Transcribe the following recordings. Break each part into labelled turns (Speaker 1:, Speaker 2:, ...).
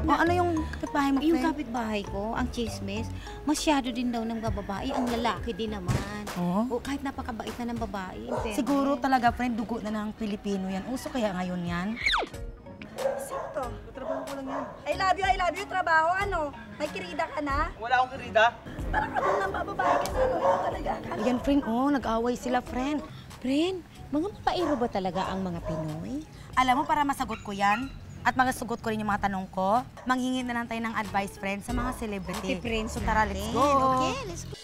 Speaker 1: O ano yung kapitbahay mo,
Speaker 2: Yung
Speaker 1: friend?
Speaker 2: kapitbahay ko, ang chismis, masyado din daw ng bababae, ang lalaki din naman.
Speaker 1: Oh?
Speaker 2: O kahit napakabait na ng babae. in fairness.
Speaker 1: Siguro talaga, friend, dugo na ng Pilipino yan. Uso kaya ngayon yan?
Speaker 3: Sito. Trabaho ko lang yan. I love you, trabaho. Ano? May kirida ka na?
Speaker 4: Wala akong kirida.
Speaker 3: Parang kabang ng bababae ka na. Ano? Ito talaga.
Speaker 1: Ayan, friend, oh, nag-away sila, friend.
Speaker 2: Friend, mga pairo ba talaga ang mga Pinoy?
Speaker 1: Alam mo, para masagot ko yan, at masagot ko rin yung mga tanong ko, manghingi na lang tayo ng advice, friend, sa mga celebrity.
Speaker 2: Friends
Speaker 1: So tara, let's go.
Speaker 2: Okay, let's go.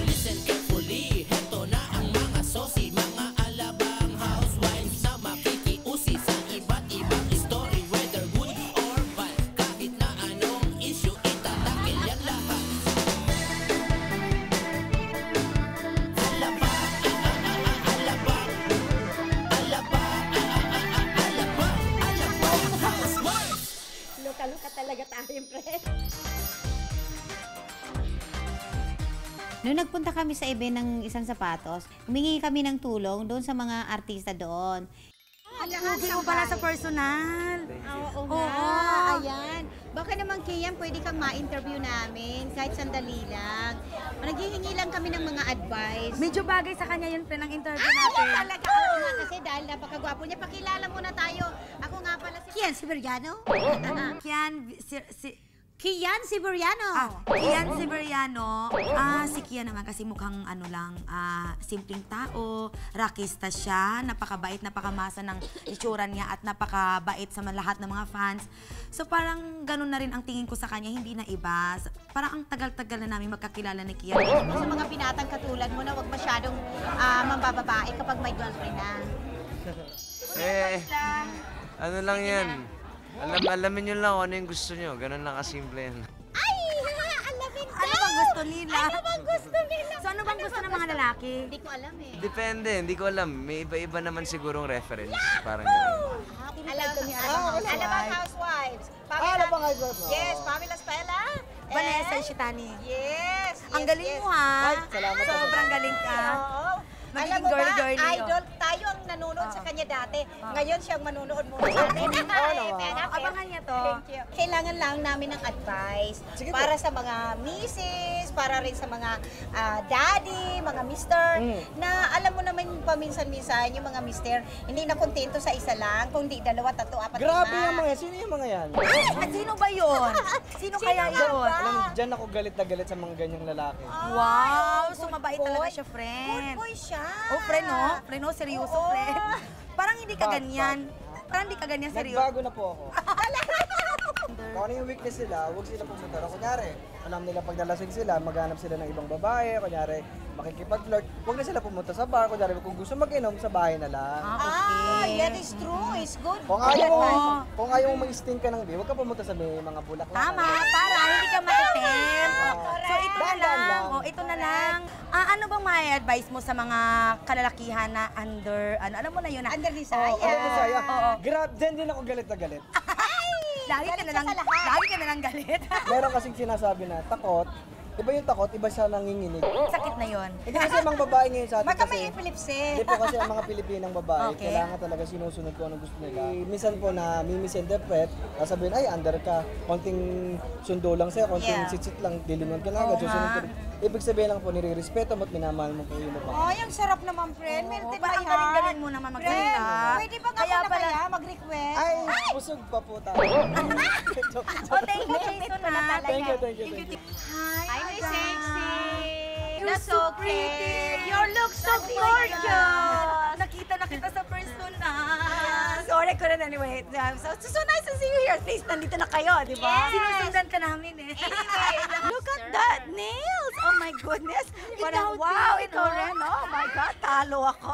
Speaker 5: Listen carefully, heto na ang mga sosi, mga alabang housewives na makikiusi sa iba't ibang story, whether good or bad. Kahit na anong issue, itatakil yan lahat. Alabang, alabang, alabang housewives.
Speaker 3: Luka-luka talaga tayo, friend.
Speaker 2: Noong nagpunta kami sa event ng isang sapatos, humingi kami ng tulong doon sa mga artista doon.
Speaker 1: Pugi mo pala sa personal.
Speaker 2: Oo
Speaker 1: Oo.
Speaker 2: nga, ayan. Baka naman, Kian, pwede kang ma-interview namin kahit sandali lang. Naghihingi lang kami ng mga advice.
Speaker 1: Medyo bagay sa kanya yun, friend, ang interview
Speaker 2: Ay,
Speaker 1: natin.
Speaker 2: talaga ako nga kasi dahil napakagwapo niya. Pakilala muna tayo. Ako nga pala si Kian Siberiano. Kian Siberiano.
Speaker 1: Kian Siberiano. Si Kian naman kasi mukhang ano lang, simpleng tao, rakista siya, napakabait, napakamasa ng itsura niya at napakabait sa lahat ng mga fans. So parang ganun na rin ang tingin ko sa kanya, hindi na iba. Parang ang tagal-tagal na namin magkakilala ni Kian.
Speaker 2: Sa mga binatang katulad mo na huwag masyadong mambababae kapag may girlfriend na.
Speaker 4: Ano lang yan. Alamin nyo lang kung ano yung gusto nyo. Ganun lang kasimple yan.
Speaker 2: Ay! Alamin ka!
Speaker 1: Ano bang gusto nila?
Speaker 2: Ano bang gusto nila?
Speaker 1: So ano bang gusto ng mga lalaki?
Speaker 2: Hindi ko alam eh.
Speaker 4: Depende, hindi ko alam. May iba-iba naman sigurong reference. Parang ganun.
Speaker 2: Alabang Housewives.
Speaker 6: Alabang Housewives.
Speaker 2: Yes, Pamela Spela.
Speaker 1: Vanessa Shitani.
Speaker 2: Yes.
Speaker 1: Ang galing mo ha.
Speaker 6: salamat.
Speaker 1: Sobrang galing ka.
Speaker 2: Oo.
Speaker 1: Magiging
Speaker 2: Alam mo ba,
Speaker 1: girly-girly yun.
Speaker 2: idol, tayo ang nanonood sa kanya dati. Ngayon siyang manonood muna sa atin.
Speaker 1: Abangan niya to.
Speaker 2: Thank you. Kailangan lang namin ng advice para sa mga misis, para rin sa mga daddy, mga mister, na alam mo naman paminsan-minsan yung mga mister, hindi na kontento sa isa lang, kundi dalawa, tatlo, apat,
Speaker 6: Grabe
Speaker 2: lima.
Speaker 6: yung mga yan. Sino yung mga yan?
Speaker 1: At sino ba yun? Sino kaya
Speaker 2: nga
Speaker 1: yun?
Speaker 2: ba?
Speaker 6: Alam, dyan ako galit na galit sa mga ganyang lalaki.
Speaker 1: Wow! So mabait
Speaker 2: boy.
Speaker 1: talaga siya,
Speaker 2: Good
Speaker 1: friend.
Speaker 2: boy siya.
Speaker 1: Oh, friend, no? Friend, no? Seryoso,
Speaker 2: Oo.
Speaker 1: friend. Parang hindi ka
Speaker 6: Bad,
Speaker 1: ganyan. Parang hindi ka ganyan, seryoso.
Speaker 6: Nagbago na po ako. Kung ano yung weakness nila, huwag sila pumunta. Kunyari, alam nila pag nalasing sila, maghanap sila ng ibang babae. Kunyari, makikipag-flirt. Huwag na sila pumunta sa bar. Kunyari, kung gusto mag-inom, sa bahay na lang.
Speaker 2: That is true. It's good.
Speaker 6: Kung ayaw mo, kung ayaw mo mag-sting ka ng beer, huwag ka pumunta sa may mga bulaklak.
Speaker 1: Tama, para hindi ka maitim. So ito na
Speaker 6: Dahan-dahan
Speaker 1: lang.
Speaker 6: lang.
Speaker 1: Oh, ito na lang. Ano bang may advice mo sa mga kalalakihan na under, alam mo na yun na?
Speaker 2: Under desire.
Speaker 6: Oo, saya.
Speaker 1: Oo.
Speaker 6: Grab, dyan din ako galit na galit.
Speaker 1: Lagi ka na lang, lagi ka na lang galit.
Speaker 6: Meron kasing sinasabi na takot. Iba yung takot, iba siya nanginginig.
Speaker 1: Sakit na yun.
Speaker 6: Hindi kasi mga babae ngayon sa atin
Speaker 2: Baka
Speaker 6: kasi...
Speaker 2: may epilepsy.
Speaker 6: Hindi po kasi ang mga Pilipinang babae,
Speaker 1: Okay.
Speaker 6: kailangan talaga sinusunod ko anong gusto nila. Minsan po na mimisinterpret, sasabihin, ay, under ka, konting sundo lang sa'yo, konting
Speaker 2: Yeah.
Speaker 6: sitsit lang, dilingon ka na agad, susunod ka rin. Ibig sabihin lang po, nire-respeto mo at minamahal mo po yung babae.
Speaker 2: Ay, ang sarap naman, friend. Melted
Speaker 1: Parang
Speaker 2: my
Speaker 1: galing-galing
Speaker 2: heart.
Speaker 1: mo naman
Speaker 2: Friend,
Speaker 1: magsalita.
Speaker 2: pwede ba nga
Speaker 1: Kaya
Speaker 2: na
Speaker 1: pala-
Speaker 2: kaya mag-request?
Speaker 6: Ay, busog pa po tayo.
Speaker 1: Oh, thank you, Jason, ha.
Speaker 6: Thank you, thank you, thank you.
Speaker 1: Hi,
Speaker 2: Hi,
Speaker 1: Aga.
Speaker 2: sexy.
Speaker 1: You're
Speaker 2: That's
Speaker 1: so
Speaker 2: okay.
Speaker 1: pretty.
Speaker 2: You look so gorgeous.
Speaker 1: Nakita na kita sa personal.
Speaker 3: Sorry ko rin anyway. So nice to see you here. At least nandito na kayo, di ba?
Speaker 1: Sinusundan ka namin eh.
Speaker 3: Look at that nails! Oh my goodness! Parang,
Speaker 1: Ikaw
Speaker 3: wow,
Speaker 1: din,
Speaker 3: ikaw
Speaker 1: no?
Speaker 3: rin. Oh my God, talo ako!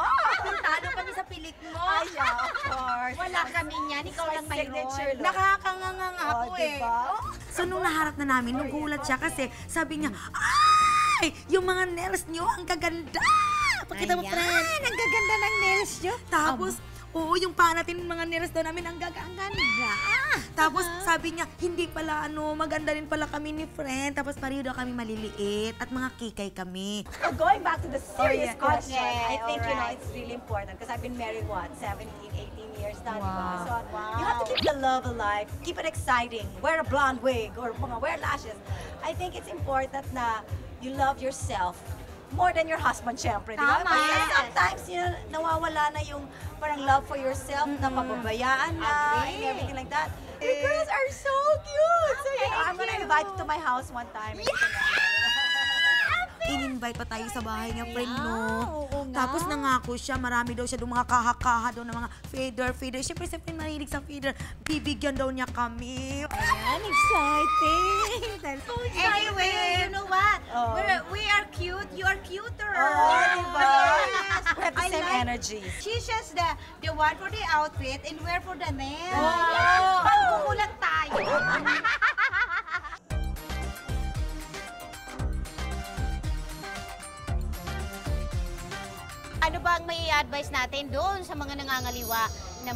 Speaker 1: Talo kami sa pilik mo.
Speaker 3: Ay, yeah, of course.
Speaker 2: Wala kami niyan. Ikaw lang
Speaker 3: signature
Speaker 2: mayroon.
Speaker 3: look.
Speaker 1: Nakakanganga nga
Speaker 3: Oh,
Speaker 1: ako eh.
Speaker 3: diba?
Speaker 1: Oh. So nung naharap na namin, nagulat siya kasi sabi niya, ay, yung mga nails niyo, ang gaganda! Pakita mo,
Speaker 2: Ayan,
Speaker 1: friend.
Speaker 2: ang gaganda ng nails niyo.
Speaker 1: Tapos, Oo, yung pa natin mga nearest daw namin, ang ganda. Tapos sabi niya, hindi pala maganda rin pala kami ni friend. Tapos pareho daw kami maliliit at mga kikay kami.
Speaker 3: So going back to the serious
Speaker 1: yeah.
Speaker 3: question,
Speaker 2: Okay,
Speaker 3: I think, you know,
Speaker 2: alright.
Speaker 3: it's really important because I've been married, 17, 18 years na, di ba?
Speaker 1: Wow.
Speaker 3: So you have to keep the love alive, keep it exciting, wear a blonde wig or wear lashes. I think it's important na you love yourself more than your husband, syempre, di ba?
Speaker 2: Tama.
Speaker 3: Kasi sometimes, you know, nawawala na yung parang love for yourself, napapabayaan na, and
Speaker 2: Agree.
Speaker 3: everything like that. You girls are so cute! So, you know, I'm gonna invite you to my house one time.
Speaker 1: In-invite pa tayo sa bahay niya, friend, no?
Speaker 3: oo nga.
Speaker 1: Tapos nangako siya, marami daw siya doon mga kaha-kaha daw ng mga feather. Siyempre, mahilig sa feather. Bibigyan daw niya kami.
Speaker 3: I'm excited! So
Speaker 2: Anyway, you know what?
Speaker 3: Oh.
Speaker 2: We are cute. You are cuter.
Speaker 3: Oh, diba?
Speaker 2: Yes.
Speaker 3: We have the
Speaker 2: I
Speaker 3: same
Speaker 2: like-
Speaker 3: energy.
Speaker 2: She's just the one for the outfit and wear for the nails.
Speaker 3: Oh.
Speaker 2: Pagkukulang tayo. Ano ba ang may advice natin doon sa mga nangangaliwa na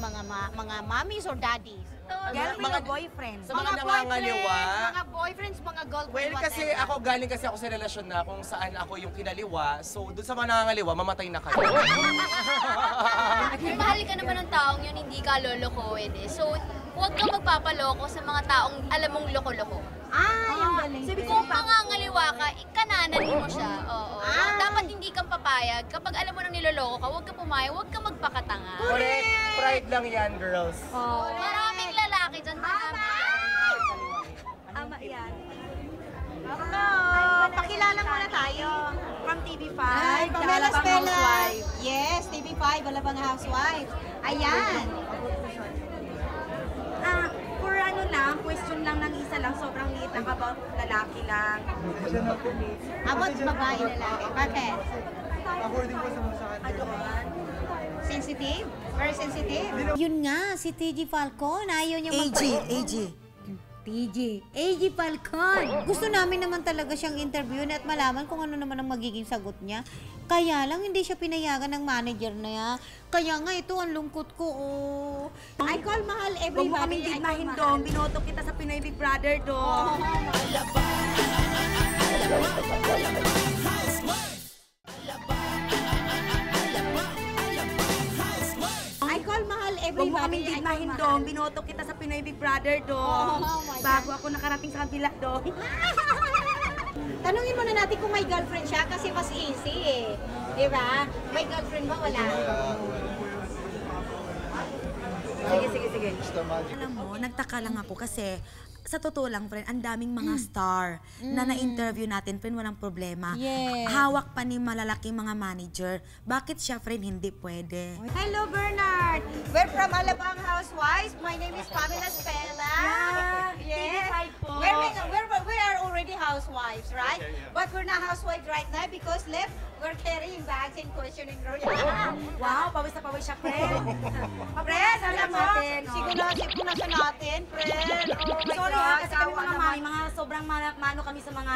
Speaker 2: mga mommies or daddies?
Speaker 1: Girlfriend o boyfriend?
Speaker 7: Sa mga nangangaliwa.
Speaker 2: Mga boyfriends, mga girlfriends,
Speaker 7: Well, kasi ako galing kasi ako sa relasyon na kung saan ako yung kinaliwa. So, doon sa mga nangangaliwa, mamatay na kayo.
Speaker 8: Kung mahal ka naman ng taong yun, hindi ka lolokohin eh. So, huwag kang magpapaloko sa mga taong alam mong loko-loko.
Speaker 2: yung galing.
Speaker 8: Kung mangangaliwa ka, ikananan mo siya. Oo. Dapat hindi kang papayag. Kapag alam mo nang niloloko ka, huwag ka pumayag, huwag ka magpakatanga.
Speaker 7: Correct. Pride lang yan, girls.
Speaker 8: Maraming lalaki dyan na
Speaker 3: Tama yan.
Speaker 2: Pakilala muna tayo.
Speaker 1: From TV5.
Speaker 2: Ay, Pamela
Speaker 1: Alabang
Speaker 2: Spela.
Speaker 1: Housewife.
Speaker 2: Yes, TV5, Alabang Housewife. Ayan.
Speaker 1: For question lang ng isa lang, sobrang liit lang about lalaki lang.
Speaker 2: About babae lalaki. Bakit?
Speaker 6: According po sa mga sa kanya.
Speaker 2: Sensitive? Very sensitive?
Speaker 9: Yun nga, si TG Falcon, ayaw niya
Speaker 1: AG.
Speaker 9: AG Falcon. Gusto namin naman talaga siyang interviewin at malaman kung ano naman ang magiging sagot niya. Kaya lang hindi siya pinayagan ng manager na yan. Kaya nga ito, ang lungkot ko, oh.
Speaker 2: I call mahal
Speaker 1: Huwag
Speaker 2: everybody.
Speaker 1: mo kaming
Speaker 2: I call
Speaker 1: digmahin
Speaker 2: mahal.
Speaker 1: doon. Binoto kita sa Pinoy Big Brother doon.
Speaker 2: I call mahal
Speaker 1: Huwag
Speaker 2: everybody.
Speaker 1: mo kaming
Speaker 2: I call
Speaker 1: digmahin
Speaker 2: mahal.
Speaker 1: doon. Binoto kita sa Pinoy Big Brother doon.
Speaker 2: Oh my God.
Speaker 1: Bago ako nakarating sa kabila doon.
Speaker 2: Tanungin muna natin kung may girlfriend siya kasi mas easy eh. Di ba? May girlfriend ba? Wala.
Speaker 1: Sige. Alam mo, nagtaka lang ako kasi sa totoo lang, friend, ang daming mga star na na-interview natin, friend, walang problema.
Speaker 9: Yes.
Speaker 1: Hawak pa ni malalaking mga manager. Bakit siya, friend, hindi pwede?
Speaker 2: Hello, Bernard. We're from Alabang Housewives. My name is Pamela Spela. Yes. We are already housewives, right? But we're not housewives right now because we're carrying bags and questioning Royal.
Speaker 1: Wow, pawis na pawis siya, friend.
Speaker 2: Friend, alam mo,
Speaker 1: natin, no?
Speaker 2: sigunasan natin, friend. Oh my
Speaker 1: Sorry,
Speaker 2: God,
Speaker 1: kasi kami
Speaker 2: tawa
Speaker 1: mga
Speaker 2: naman.
Speaker 1: mami, mga sobrang mano kami sa mga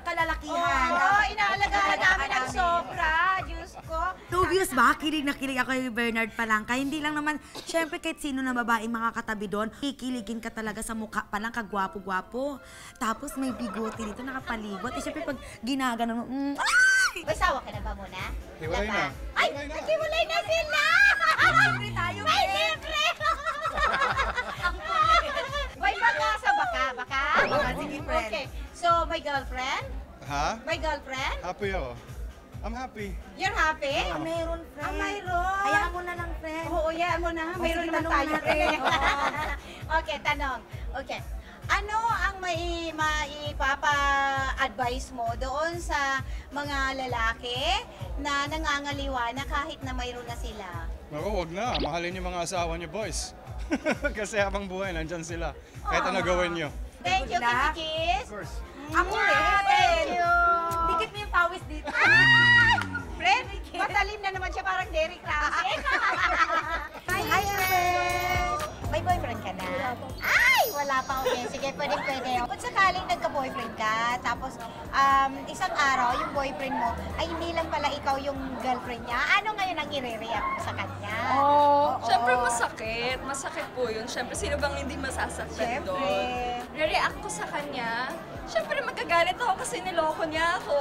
Speaker 1: kalalakihan.
Speaker 2: Oo, inaalagaan namin ng sobra. Diyos ko.
Speaker 1: Obvious ba? Kilig na kilig ako kay Bernard pa lang. Kaya hindi lang naman, syempre kahit sino na babaeng makakatabi doon, kikiligin ka talaga sa mukha pa lang, kagwapo-gwapo. Tapos may bigote dito, nakapalibot. Eh syempre pag ginagano mo, ay!
Speaker 2: May sawa ka na ba muna?
Speaker 6: Hiwalay na.
Speaker 2: Ay, naghiwalay na sila!
Speaker 1: Libre tayo,
Speaker 2: May libre! May pag-asa baka?
Speaker 1: Baka, sige, friend.
Speaker 2: Okay, so may girlfriend?
Speaker 6: Ha?
Speaker 2: May girlfriend?
Speaker 6: Happy ako. I'm happy.
Speaker 2: You're happy?
Speaker 1: Meron, friend.
Speaker 2: Mayroon.
Speaker 1: Hayaan mo na lang, friend.
Speaker 2: Oo, yeah mo na. Mayroon
Speaker 1: sige,
Speaker 2: naman
Speaker 1: tanong
Speaker 2: tayo.
Speaker 1: natin.
Speaker 2: Okay, tanong. Okay. Ano ang maipapa-advise mo doon sa mga lalaki na nangangaliwa na kahit na mayroon na sila?
Speaker 10: Naku, wag na. Mahalin yung mga asawa niyo, boys. Kasi habang buhay, nandyan sila. Kahit ano gawin niyo.
Speaker 2: Thank you,
Speaker 1: Good luck.
Speaker 2: Kikis.
Speaker 10: Of course.
Speaker 1: Ako rin.
Speaker 2: Thank you.
Speaker 1: Dikit mo yung pawis dito.
Speaker 2: Friend, matalim na naman siya parang Derek Ramsey. Hi, friend. May boyfriend ka na? Ay, wala pa. Okay, sige, pwede. kung sakaling nagka-boyfriend ka, tapos isang araw, yung boyfriend mo, ay hindi lang pala ikaw yung girlfriend niya, ano ngayon ang i-react mo sa kanya? Oo.
Speaker 11: Siyempre masakit. Masakit po yun. Siyempre, sino bang hindi masasaktan doon? Re-react ko sa kanya. Siyempre, magagalit ako kasi niloko niya ako.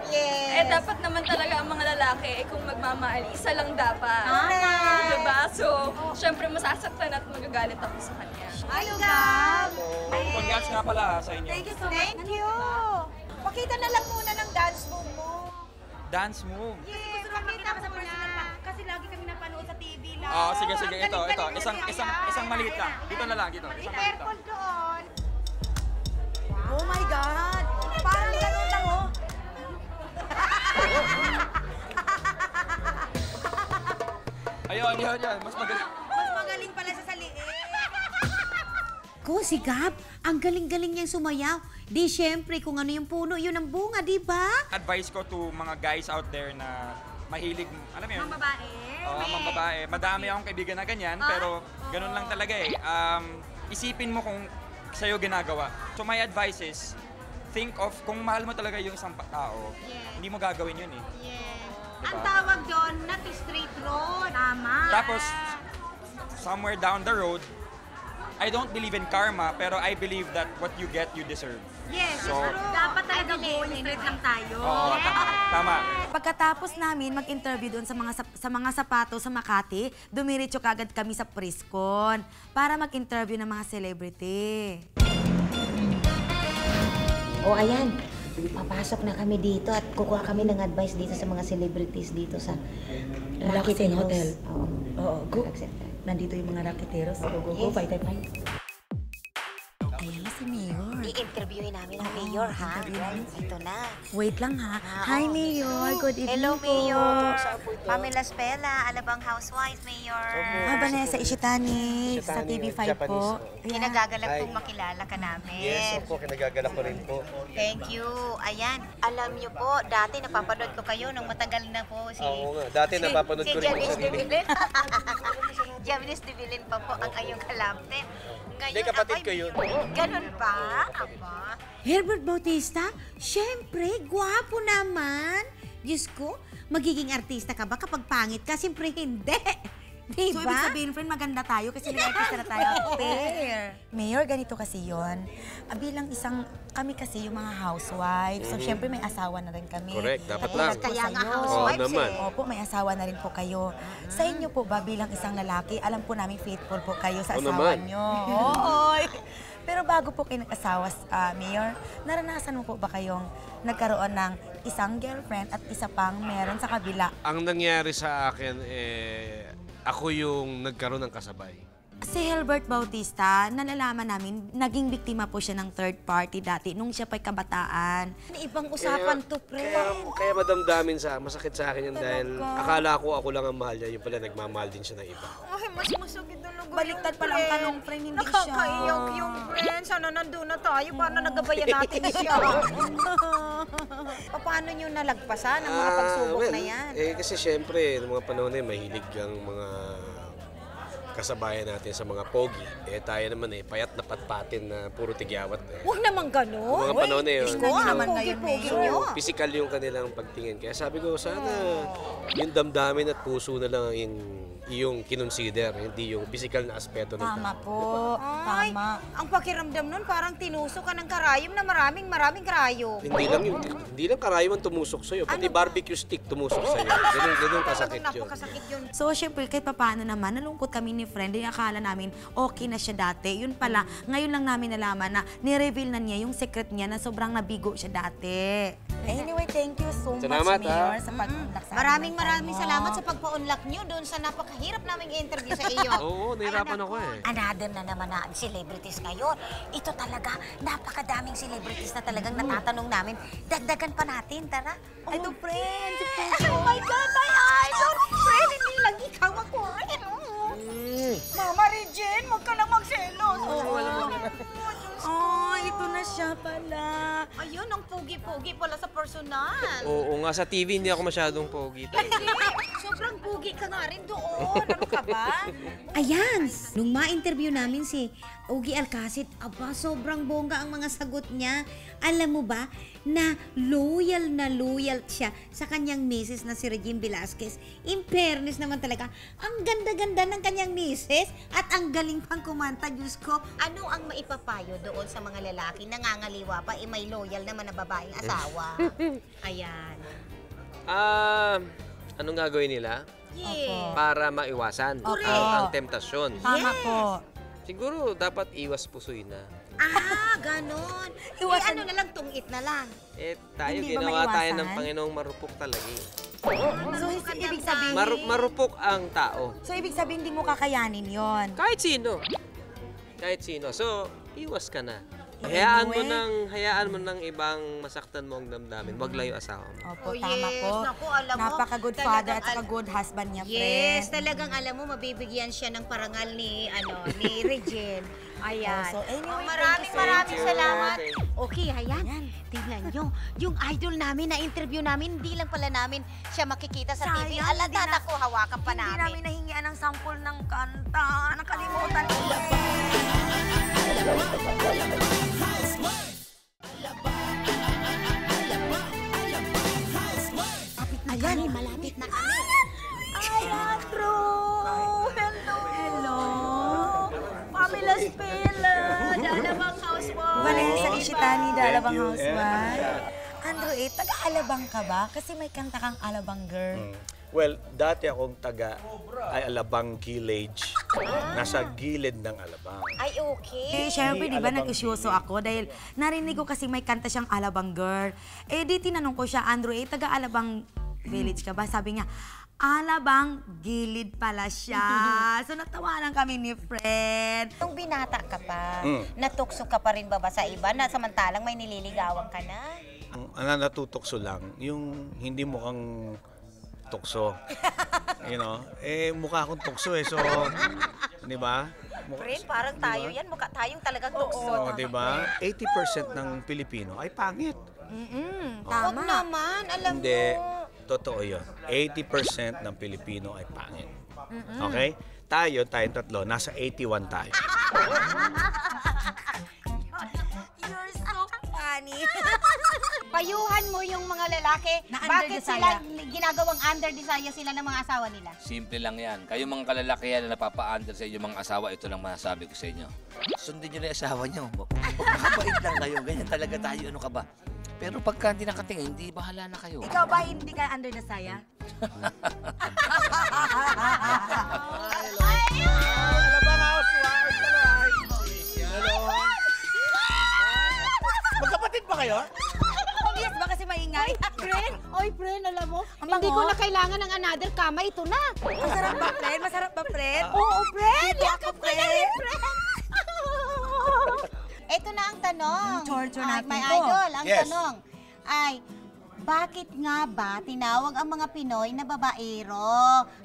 Speaker 2: Yes.
Speaker 11: Eh, dapat naman talaga ang mga lalaki, kung magmamahal, isa lang dapat.
Speaker 2: Correct.
Speaker 11: Diba? So, siyempre, masasaktan at magagalit ako sa kanya.
Speaker 2: Ay, Gab!
Speaker 12: Congrats nga pala sa inyo.
Speaker 2: Thank you so much. Thank you! Pakita na lang muna ng dance move mo.
Speaker 12: Dance move.
Speaker 2: Yes, pakita mo muna.
Speaker 1: Kasi lagi kami napanood sa TV lang.
Speaker 12: Oo, sige. Ito. Isang maliit lang. Dito na lang, dito. Isang maliit lang.
Speaker 2: Careful doon.
Speaker 1: Oh my God! Parang ganun lang, oh.
Speaker 12: Ayun. Mas magaling.
Speaker 1: Mas magaling pala sa liit.
Speaker 9: Ko, si Gab, ang galing-galing niyang sumayaw. Di syempre, kung ano yung puno, yun ang bunga, di ba?
Speaker 12: Advice ko to mga guys out there na mahilig, alam mo yun?
Speaker 1: Mga babae.
Speaker 12: Oo, mga babae. Madami akong kaibigan na ganyan, pero ganun lang talaga eh. Isipin mo kung sa'yo ginagawa. So my advice is, think of kung mahal mo talaga yung isang tao, hindi mo gagawin yun eh.
Speaker 2: Ang tawag doon, not straight road. Tama.
Speaker 12: Tapos, somewhere down the road, I don't believe in karma, pero I believe that what you get, you deserve.
Speaker 2: Yes,
Speaker 12: So,
Speaker 1: Dapat talaga going straight lang tayo.
Speaker 12: Oo, tama.
Speaker 1: Pagkatapos namin mag-interview doon sa mga sapatos sa Makati, dumiretso kagad kami sa Priscon para mag-interview ng mga celebrity.
Speaker 13: O ayan, papasok na kami dito at kukuha kami ng advice dito sa mga celebrities dito sa
Speaker 14: Rakuten Hotel.
Speaker 13: Oo,
Speaker 14: go. Nandito yung mga raketeros. Go, fight.
Speaker 1: Ayan na si Mayor.
Speaker 13: I-interviewin namin ang mayor, ha? Ito na.
Speaker 1: Wait lang ha. Hi Mayor, good evening
Speaker 13: Hello,
Speaker 1: po.
Speaker 13: Mayor. Pamela Spela, Alabang Housewife, Mayor.
Speaker 1: Vanessa Ishitani sa TV5 po.
Speaker 13: Kinagagalak pong makilala ka namin.
Speaker 15: Yes, opo, kinagagalak ko rin po.
Speaker 13: Thank you. Ayan, alam niyo po, dati napapanood ko kayo nung matagal na po si...
Speaker 15: Oo nga, dati napapanood ko rin po
Speaker 13: Janice
Speaker 15: sa
Speaker 13: de Villen. Janice de Villen pa po ang ayong kalapte.
Speaker 15: Hindi, kapatid ko yun.
Speaker 13: Ganun ba? Aba?
Speaker 9: Herbert Bautista, syempre, gwapo naman. Diyos ko, magiging artista ka ba kapag pangit ka? Siyempre hindi. Diba?
Speaker 1: So, ibig sabihin, friend, maganda tayo kasi nag-artista na tayo. Fair. Mayor, ganito kasi yon. Bilang kami kasi yung mga housewives. So, syempre, may asawa na rin kami.
Speaker 15: Correct, dapat
Speaker 1: Katulad
Speaker 15: lang.
Speaker 1: po
Speaker 13: Kaya nga
Speaker 1: sa'yo.
Speaker 13: housewives
Speaker 15: naman.
Speaker 1: Opo, may asawa na rin po kayo. Sa inyo po ba, bilang isang lalaki, alam po namin faithful po kayo sa
Speaker 15: Oo
Speaker 1: asawa
Speaker 15: naman.
Speaker 1: nyo. Oo. Pero bago po kayo nag-asawa, Mayor, naranasan mo po ba kayong nagkaroon ng isang girlfriend at isa pang meron sa kabila?
Speaker 15: Ang nangyari sa akin, ako yung nagkaroon ng kasabay.
Speaker 1: Si Herbert Bautista, nalalaman namin, naging biktima po siya ng third party dati nung siya pa'y kabataan.
Speaker 13: Ibang usapan to, pre.
Speaker 15: Kaya madamdamin masakit sa akin yan dahil akala ko ako lang ang mahal niya, yung pala nagmamahal din siya ng iba.
Speaker 2: Ay, mas masakit talaga
Speaker 1: Baliktad pa lang tanong, friend, hindi siya.
Speaker 2: Nakakaiyak yung friend. Sana nandun na tayo. Paano nagabayan natin siya? Paano nyo nalagpasan ang mga pagsubok na yan?
Speaker 15: Kasi syempre, noong mga panahon na yun, mahilig ang mga kasabayan natin sa mga pogi. Tayo naman payat na patpatin na puro tigyawat.
Speaker 2: Huwag naman ganun.
Speaker 15: Mga panahon na yun.
Speaker 2: Diyos ko, ang pogi-pogi nyo.
Speaker 15: Physical yung kanilang pagtingin. Kaya sabi ko, sana yung damdamin at puso na lang yung kinonsider, hindi yung physical na aspeto ng
Speaker 1: Tama
Speaker 15: tao.
Speaker 1: po.
Speaker 2: Ay,
Speaker 1: Tama.
Speaker 2: ang pakiramdam nun parang tinusok ka ng karayom na maraming karayom.
Speaker 15: Hindi lang karayom ang tumusok sa'yo, pati barbecue stick tumusok sa'yo. Ganun kasakit yun.
Speaker 2: Napakasakit yun.
Speaker 1: So, syempre, kahit paano naman, nalungkot kami ni friend. Yung akala namin, okay na siya dati. Yun pala, ngayon lang namin nalaman na nireveal na niya yung secret niya na sobrang nabigo siya dati. Anyway, thank you so much,
Speaker 15: Salamat,
Speaker 1: Mayor, sa pag-unlock sa amin.
Speaker 2: Maraming salamat sa pagpa-unlock nyo doon sa napakahirap naming interview sa iyo.
Speaker 15: Oo, nahirapan ako
Speaker 13: Another na naman na celebrities ngayon. Ito talaga, napakadaming celebrities na talagang natatanong namin. Dagdagan pa natin, tara.
Speaker 1: Ito, friend.
Speaker 2: Oh my God, my idol! Friend, hindi lang ikaw ako rin. Mama Regine, huwag ka lang magselos.
Speaker 1: Oh, ito na siya pala.
Speaker 2: Ayun, ang pugi-pugi pala sa personal.
Speaker 15: Oo nga, sa TV hindi ako masyadong pogi.
Speaker 2: Sobrang pugi ka nga rin doon. Ano ka ba?
Speaker 9: Ayan, nung ma-interview namin si Ogie Alcacid, aba, sobrang bongga ang mga sagot niya. Alam mo ba na loyal siya sa kanyang misis na si Regine Velasquez. In fairness naman talaga, ang ganda-ganda ng kanyang misis at ang galing pang kumanta, Diyos ko.
Speaker 13: Ano ang maipapayo doon sa mga lalaki nangangaliwa pa, may loyal naman na babaeng asawa?
Speaker 2: Ayan.
Speaker 15: Anong gagawin nila?
Speaker 2: Yeah.
Speaker 15: Para maiwasan ang temptasyon.
Speaker 1: Tama po.
Speaker 15: Siguro dapat iwas pusoy na.
Speaker 2: Ganon.
Speaker 13: Ano na lang, tungit na lang.
Speaker 15: Tayo,
Speaker 1: Hindi ba
Speaker 15: ginawa tayo
Speaker 1: maiwasan?
Speaker 15: ng Panginoong marupok talaga eh.
Speaker 1: So, ibig sabihin...
Speaker 15: Marupok ang tao.
Speaker 1: So, ibig sabihin, hindi mo kakayanin yon.
Speaker 15: Kahit sino. Kahit sino. So, iwas ka na. Hayaan mo ng ibang masaktan mo ang damdamin. Wag lang yung asawa mo.
Speaker 1: Opo, tama po.
Speaker 2: Naku, alam mo,
Speaker 1: Napaka-good father at saka good husband niya, friend.
Speaker 2: Yes, talagang alam mo, mabibigyan siya ng parangal ni Regine. Ayan.
Speaker 1: So, anyway,
Speaker 2: maraming
Speaker 1: thank you, sir.
Speaker 2: salamat.
Speaker 13: Okay, ayan. Tingnan nyo, yung idol namin na interview namin, hindi lang pala namin siya makikita sa TV.
Speaker 1: Sayang,
Speaker 13: Alata
Speaker 1: hindi
Speaker 13: na ko, hawakan pa
Speaker 1: Hindi
Speaker 13: namin.
Speaker 1: namin nahingian ng sample ng kanta. Nakalimutan ko.
Speaker 13: Ayan, malapit na kami.
Speaker 1: Ayan, true. Hello. Pamela Spela.
Speaker 2: Dalawang housewife.
Speaker 1: Vanessa Ishitani, Dalabang Housewife. Andrew, taga-Alabang ka ba? Kasi may kanta kang Alabang girl.
Speaker 16: Well, dati akong Alabang Village. Nasa gilid ng Alabang.
Speaker 2: Ay, okay.
Speaker 1: Siyempre, di ba nag-usyoso ako dahil narinig ko kasi may kanta siyang Alabang girl. Di tinanong ko siya, Andrew, taga-Alabang Village ka ba? Sabi niya, Alabang gilid pala siya. So, natawanan kami ni friend.
Speaker 13: Nung binata ka pa, natukso ka pa rin ba sa iba na samantalang may nililigawan ka na?
Speaker 16: Ang natutokso lang, yung hindi mukhang tukso. Mukha akong tukso eh. So, di ba?
Speaker 13: Friend, parang tayo yan. Mukha tayong talagang tukso.
Speaker 16: Oo, di ba? 80% ng Pilipino ay pangit.
Speaker 2: Huwag naman, alam
Speaker 16: Hindi.
Speaker 2: mo.
Speaker 16: Totoo yun. 80% ng Pilipino ay pangit. Okay? Tayong tatlo, nasa 81 tayo.
Speaker 1: You're so funny.
Speaker 2: Payuhan mo yung mga lalaki.
Speaker 1: Na
Speaker 2: Bakit
Speaker 1: under-desire.
Speaker 2: sila ginagawang under-desire sila ng mga asawa nila?
Speaker 17: Simple lang yan. Kayong mga kalalakihan na napapa-under sa inyong mga asawa, ito lang masasabi ko sa inyo. Sundin nyo na yung asawa nyo. Magkakabait lang kayo. Ganyan talaga tayo. Ano ka ba? Pero pagka hindi nakatingin, hindi bahala na kayo.
Speaker 1: Ikaw ba hindi ka under the saya?
Speaker 7: Magkapatid ba kayo?
Speaker 1: Yes ba kasi maingay?
Speaker 2: Friend, alam mo,
Speaker 1: Ang
Speaker 2: hindi
Speaker 1: bango.
Speaker 2: ko na kailangan ng another kama. Ito na.
Speaker 1: Masarap ba, friend? Masarap ba, friend?
Speaker 2: Oo, friend.
Speaker 1: Yakap ka na rin, friend.
Speaker 2: Ito na ang tanong.
Speaker 1: Torture
Speaker 2: Ay,
Speaker 1: natin
Speaker 2: my
Speaker 1: to.
Speaker 2: idol, ang
Speaker 7: Yes.
Speaker 2: tanong ay, bakit nga ba tinawag ang mga Pinoy na babaero?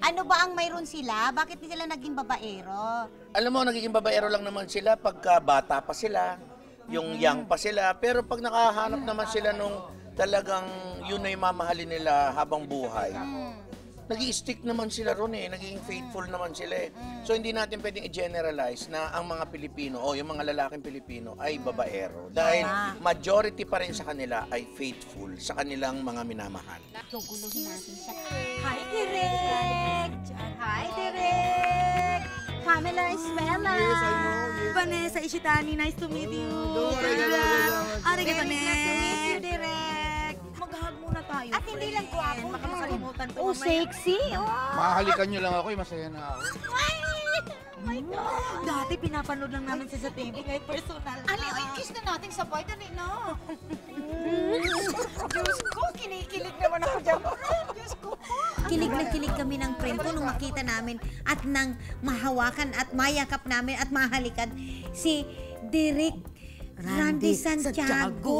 Speaker 2: Ano ba ang mayroon sila? Bakit di sila naging babaero?
Speaker 18: Alam mo, nagiging babaero lang naman sila pagka bata pa sila, yung young pa sila. Pero pag nakahanap naman sila nung talagang yun na yung mamahalin nila habang buhay, nag-i-stick naman sila ron eh, naging faithful naman sila eh. So hindi natin pwedeng i-generalize na ang mga Pilipino o yung mga lalaking Pilipino ay babaero. Dahil majority pa rin sa kanila ay faithful sa kanilang mga minamahal.
Speaker 2: Guguluhin natin siya. Hi, Direk! Hi, Direk! Pamela Ismela!
Speaker 6: Yes, I know. Yes.
Speaker 1: Vanessa Ishitani, nice to meet you. Arigato,
Speaker 2: Very nice to meet you,
Speaker 1: ne.
Speaker 2: Direk!
Speaker 1: Mag-hug muna tayo.
Speaker 2: At hindi lang gwapo.
Speaker 1: Baka makalimutan to
Speaker 2: Oh,
Speaker 1: mamaya.
Speaker 2: sexy! Oh!
Speaker 10: Mahalikan nyo lang ako, masaya na ako.
Speaker 1: Dati pinapanood lang namin siya sa TV, ngayon personal.
Speaker 2: Ali, ay, kiss na natin sa boy. Dali na. Diyos ko, kinikilig naman ako dyan. Diyos ko.
Speaker 9: Kilig na kilig kami ng friend ko nung makita namin at nang mahawakan at mayakap namin at mahalikan si Derek Randy Santiago.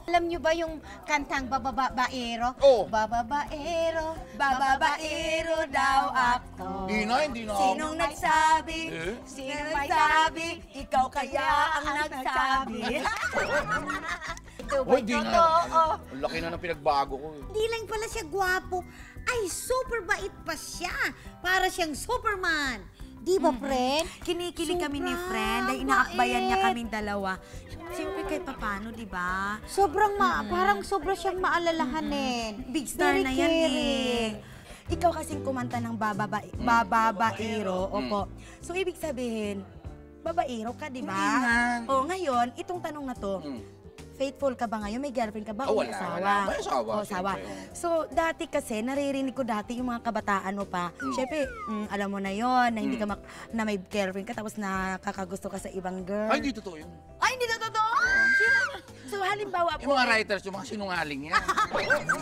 Speaker 2: Alam niyo ba yung kantang Bababaero?
Speaker 7: Oh.
Speaker 2: Bababaero,
Speaker 1: Bababaero daw
Speaker 3: ako.
Speaker 18: Hindi na.
Speaker 3: Sinong nagsabi?
Speaker 18: Eh?
Speaker 3: Sinong nagsabi? Ikaw kaya ang nagsabi. Ito ba'y
Speaker 18: Di na.
Speaker 3: totoo?
Speaker 18: Ang laki na ng pinagbago ko.
Speaker 9: Hindi lang pala siya gwapo, ay super bait pa siya. Para siyang Superman. Di ba, friend?
Speaker 1: Kinikilig kami ni
Speaker 9: Sobrang
Speaker 1: friend dahil inaakbayan niya
Speaker 9: bait.
Speaker 1: kaming dalawa. Siyempre kahit papano, di ba?
Speaker 9: Sobrang parang sobra siyang maalalahanin.
Speaker 1: Big star
Speaker 9: Very
Speaker 1: na yan
Speaker 9: caring.
Speaker 1: eh. Ikaw kasing kumanta ng babaero, opo. So, ibig sabihin, babaero ka, di ba? O, ngayon, itong tanong na to, faithful ka ba ngayon? May girlfriend ka ba?
Speaker 18: Oh,
Speaker 1: O may
Speaker 18: wala,
Speaker 1: asawa?
Speaker 18: wala. May asawa,
Speaker 1: O, asawa.
Speaker 18: syempre,
Speaker 1: So, dati kasi, naririnig ko dati yung mga kabataan mo pa. Siyempre, alam mo na yon na hindi ka na may girlfriend ka tapos nakakagusto ka sa ibang girl.
Speaker 18: Ay, hindi totoo yun.
Speaker 1: Ay, hindi na totoo! So, halimbawa
Speaker 18: Yung mga writers, yung mga sinungaling yan.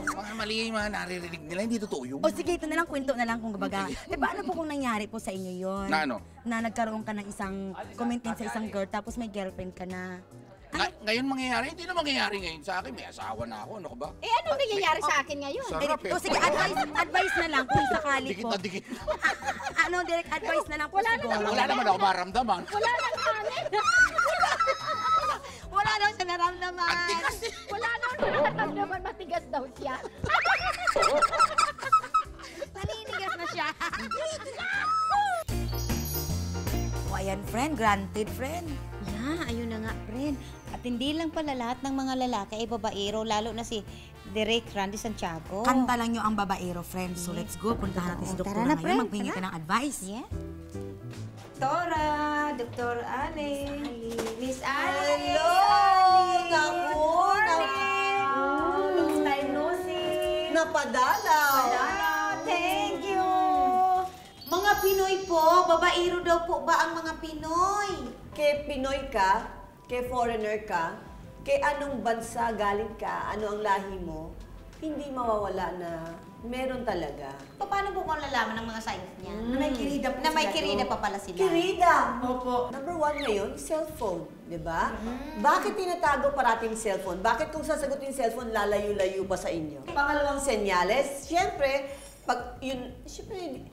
Speaker 18: Mga mali yung mga naririnig nila, hindi totoo yun.
Speaker 1: O sige, ito na lang, kwento na lang kung baga. Eh, paano po kung nangyari po sa inyo yon?
Speaker 18: Na ano?
Speaker 1: Na nagkaroon ka ng isang commenting sa isang girl, tapos may girlfriend ka na.
Speaker 18: Ngayon mangyayari, hindi na mangyayari ngayon sa akin. May asawa na ako, ano ka ba?
Speaker 2: Eh, anong nangyayari sa akin ngayon?
Speaker 18: Sarap eh.
Speaker 1: O sige, advice na lang kung sakali
Speaker 18: Dikit
Speaker 1: po.
Speaker 18: na dikit.
Speaker 1: Ano, direct advice na lang po siguro.
Speaker 18: Wala naman ako maramdaman.
Speaker 2: Wala nang kanin.
Speaker 1: Wala daw siya naramdaman.
Speaker 2: Wala nang nararamdaman, matigas daw siya.
Speaker 1: Naninigas na siya. O ayan, friend. Granted, friend.
Speaker 9: Yeah, ayun na nga, friend. At hindi lang pala lahat ng mga lalaki ay babaero, lalo na si Derek Randy Santiago.
Speaker 1: Kanta lang nyo ang babaero, friend. So let's go. Puntahan natin si
Speaker 9: Tara
Speaker 1: Doktora
Speaker 9: na,
Speaker 1: ngayon.
Speaker 9: friend.
Speaker 1: Magpingi ka
Speaker 9: Tara.
Speaker 1: ng advice.
Speaker 9: Yeah.
Speaker 3: Tora, Dr. Ale, Miss Ale.
Speaker 19: Hello! Naku!
Speaker 3: Long time no see.
Speaker 19: Napadalaw!
Speaker 3: Thank you.
Speaker 9: Mga Pinoy po, babaero daw po ba ang mga Pinoy?
Speaker 19: Kay Pinoy ka, kay foreigner ka, kay anong bansa galing ka, ano ang lahi mo, hindi mawawala na meron talaga.
Speaker 9: Paano po malalaman ng mga signs niya?
Speaker 19: Na may kirida pa
Speaker 9: Na may
Speaker 19: sila
Speaker 9: kirida
Speaker 19: doon.
Speaker 9: pa pala sila.
Speaker 19: Kirida! Opo. Number 1 ngayon, cellphone. Di ba? Bakit tinatago parating cellphone? Bakit kung sasagutin yung cellphone, lalayo-layo pa sa inyo? Pangalawang senyales, syempre, pag yun, syempre,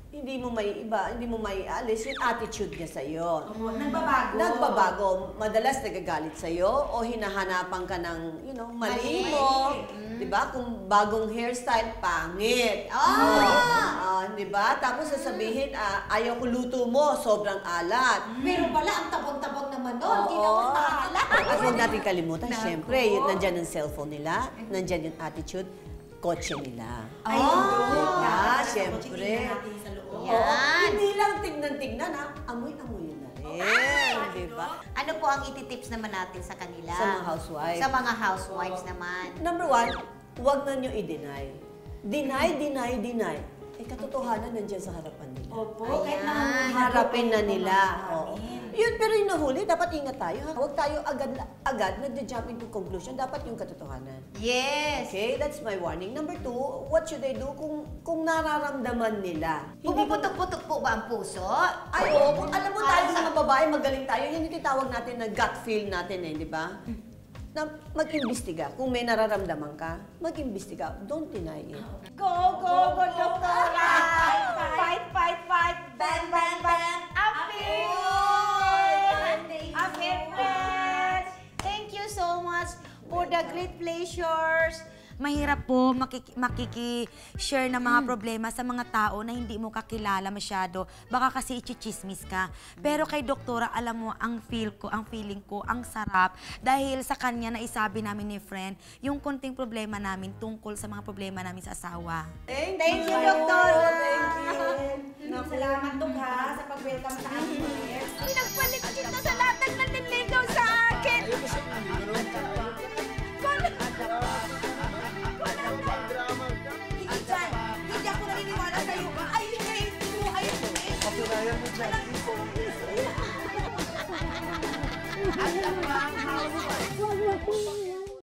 Speaker 19: hindi mo may iba, hindi mo may alis yung attitude niya sa'yo.
Speaker 1: Nagbabago.
Speaker 19: Nagbabago. Madalas nagagalit sa'yo o hinahanapan ka ng, mali mo. Diba? Kung bagong hairstyle, pangit. Di ba? Tapos sasabihin, ayaw ko luto mo, sobrang alat.
Speaker 9: Pero pala, ang tabog-tabog naman doon. Hindi
Speaker 19: Oo.
Speaker 9: naman maalat.
Speaker 19: At huwag natin kalimutan, syempre, nandyan ang cellphone nila, nandyan yung attitude, kotse nila.
Speaker 9: Ay,
Speaker 19: Diba? Syempre.
Speaker 9: Yan.
Speaker 19: Hindi lang tignan-tignan, amoy-amoy na rin. Diba?
Speaker 9: Ano po ang ititips naman natin sa kanila?
Speaker 19: Sa mga housewives.
Speaker 9: Sa mga housewives naman.
Speaker 19: Number 1, huwag na nyo i-deny. Deny. Eh, katotohanan nandiyan sa harapan nila.
Speaker 1: Opo.
Speaker 9: Ayan.
Speaker 19: Harapin na nila. Oo. Yun, pero yung nahuli, dapat ingat tayo. Ha? Huwag tayo agad nagja-jump into conclusion. Dapat yung katotohanan.
Speaker 9: Yes.
Speaker 19: Okay, that's my warning. Number 2, what should they do kung nararamdaman nila?
Speaker 9: Pumuputok-putok po ba ang puso?
Speaker 19: Ay, oo. Alam mo tayo mga babae, magaling tayo. Yan yung tinatawag natin na gut feel natin di ba? Na mag-imbestiga. Kung may nararamdaman ka, mag-imbestiga. Don't deny it.
Speaker 3: Go, Doktora! Fight! Bang, bang, bang! Apir, friends! Thank you so much for the great pleasures.
Speaker 1: Mahirap po makiki-share ng mga problema sa mga tao na hindi mo kakilala masyado. Baka kasi ichichismis ka. Pero kay Doktora, alam mo, ang feeling ko, ang sarap. Dahil sa kanya na isabi namin ni friend, yung konting problema namin tungkol sa mga problema namin sa asawa.
Speaker 19: Thank
Speaker 3: you, Doktora!
Speaker 1: Salamat, Dok, ha, sa pag-welcome sa amin.
Speaker 3: Pinagpalit kita sa lahat ng naniligaw sa akin!